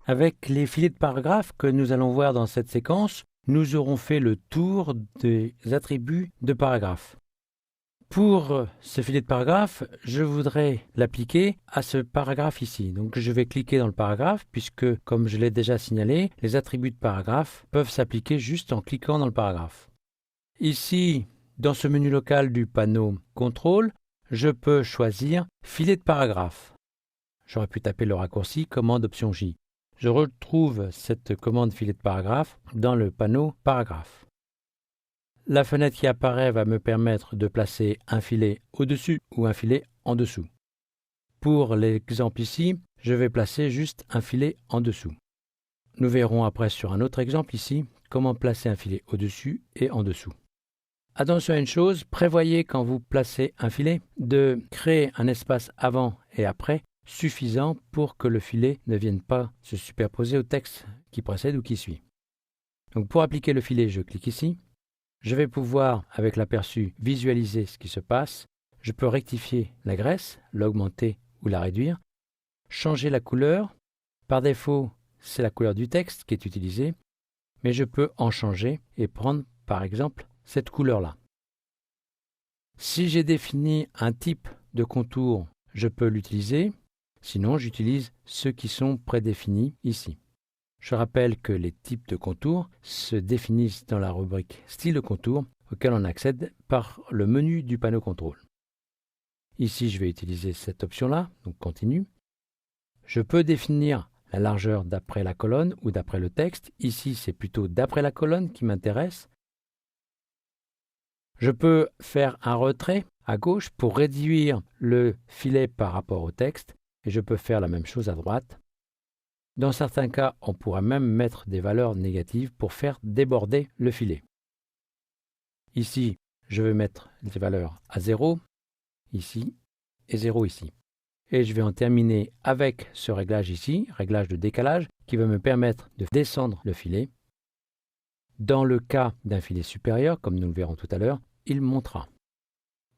Avec les filets de paragraphe que nous allons voir dans cette séquence, nous aurons fait le tour des attributs de paragraphe. Pour ce filet de paragraphe, je voudrais l'appliquer à ce paragraphe ici. Donc je vais cliquer dans le paragraphe puisque, comme je l'ai déjà signalé, les attributs de paragraphe peuvent s'appliquer juste en cliquant dans le paragraphe. Ici, dans ce menu local du panneau Contrôle, je peux choisir filet de paragraphe. J'aurais pu taper le raccourci commande option J. Je retrouve cette commande filet de paragraphe dans le panneau Paragraphe. La fenêtre qui apparaît va me permettre de placer un filet au-dessus ou un filet en dessous. Pour l'exemple ici, je vais placer juste un filet en dessous. Nous verrons après sur un autre exemple ici comment placer un filet au-dessus et en dessous. Attention à une chose, prévoyez quand vous placez un filet de créer un espace avant et après suffisant pour que le filet ne vienne pas se superposer au texte qui précède ou qui suit. Donc pour appliquer le filet, je clique ici. Je vais pouvoir, avec l'aperçu, visualiser ce qui se passe. Je peux rectifier la graisse, l'augmenter ou la réduire, changer la couleur. Par défaut, c'est la couleur du texte qui est utilisée, mais je peux en changer et prendre, par exemple, cette couleur-là. Si j'ai défini un type de contour, je peux l'utiliser. Sinon, j'utilise ceux qui sont prédéfinis ici. Je rappelle que les types de contours se définissent dans la rubrique Style de contour, auquel on accède par le menu du panneau Contrôle. Ici, je vais utiliser cette option-là, donc Continue. Je peux définir la largeur d'après la colonne ou d'après le texte. Ici, c'est plutôt d'après la colonne qui m'intéresse. Je peux faire un retrait à gauche pour réduire le filet par rapport au texte. Et je peux faire la même chose à droite. Dans certains cas, on pourra même mettre des valeurs négatives pour faire déborder le filet. Ici, je vais mettre les valeurs à 0, ici, et 0 ici. Et je vais en terminer avec ce réglage ici, réglage de décalage, qui va me permettre de descendre le filet. Dans le cas d'un filet supérieur, comme nous le verrons tout à l'heure, il montera.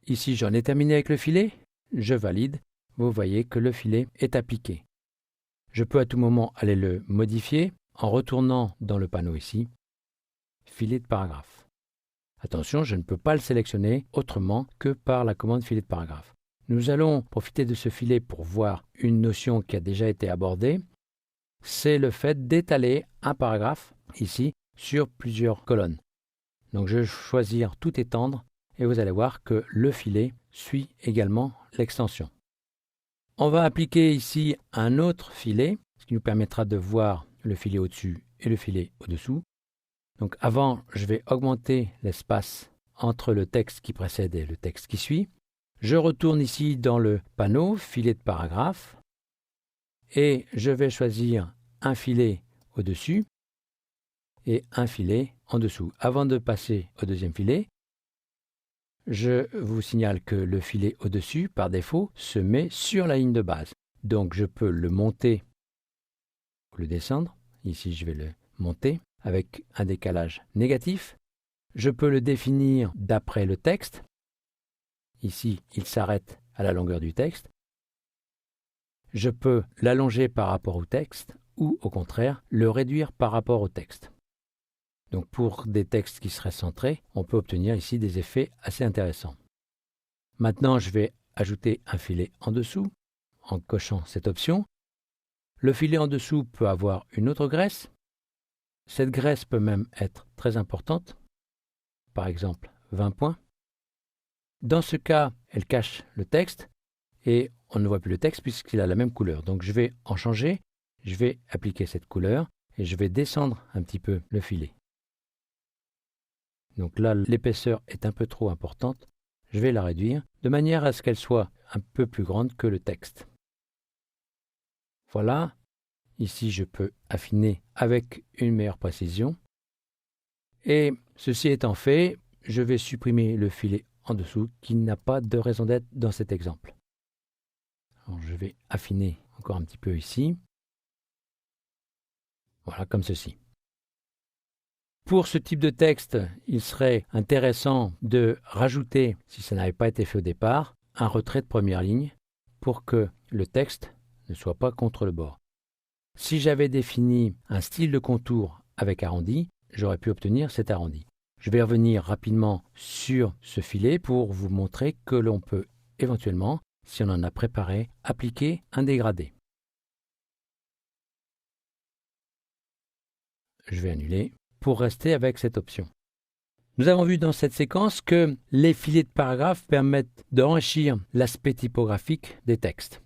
Ici, j'en ai terminé avec le filet, je valide. Vous voyez que le filet est appliqué. Je peux à tout moment aller le modifier en retournant dans le panneau ici, filet de paragraphe. Attention, je ne peux pas le sélectionner autrement que par la commande filet de paragraphe. Nous allons profiter de ce filet pour voir une notion qui a déjà été abordée. C'est le fait d'étaler un paragraphe ici sur plusieurs colonnes. Donc je vais choisir tout étendre et vous allez voir que le filet suit également l'extension. On va appliquer ici un autre filet, ce qui nous permettra de voir le filet au-dessus et le filet au-dessous. Donc avant, je vais augmenter l'espace entre le texte qui précède et le texte qui suit. Je retourne ici dans le panneau filet de paragraphe et je vais choisir un filet au-dessus et un filet en dessous. Avant de passer au deuxième filet, je vous signale que le filet au-dessus, par défaut, se met sur la ligne de base. Donc je peux le monter ou le descendre. Ici, je vais le monter avec un décalage négatif. Je peux le définir d'après le texte. Ici, il s'arrête à la longueur du texte. Je peux l'allonger par rapport au texte ou, au contraire, le réduire par rapport au texte. Donc pour des textes qui seraient centrés, on peut obtenir ici des effets assez intéressants. Maintenant, je vais ajouter un filet en dessous en cochant cette option. Le filet en dessous peut avoir une autre graisse. Cette graisse peut même être très importante, par exemple 20 points. Dans ce cas, elle cache le texte et on ne voit plus le texte puisqu'il a la même couleur. Donc je vais en changer, je vais appliquer cette couleur et je vais descendre un petit peu le filet. Donc là, l'épaisseur est un peu trop importante. Je vais la réduire de manière à ce qu'elle soit un peu plus grande que le texte. Voilà. Ici, je peux affiner avec une meilleure précision. Et ceci étant fait, je vais supprimer le filet en dessous qui n'a pas de raison d'être dans cet exemple. Alors, je vais affiner encore un petit peu ici. Voilà, comme ceci. Pour ce type de texte, il serait intéressant de rajouter, si ça n'avait pas été fait au départ, un retrait de première ligne pour que le texte ne soit pas contre le bord. Si j'avais défini un style de contour avec arrondi, j'aurais pu obtenir cet arrondi. Je vais revenir rapidement sur ce filet pour vous montrer que l'on peut éventuellement, si on en a préparé, appliquer un dégradé. Je vais annuler pour rester avec cette option. Nous avons vu dans cette séquence que les filets de paragraphes permettent d'enrichir l'aspect typographique des textes.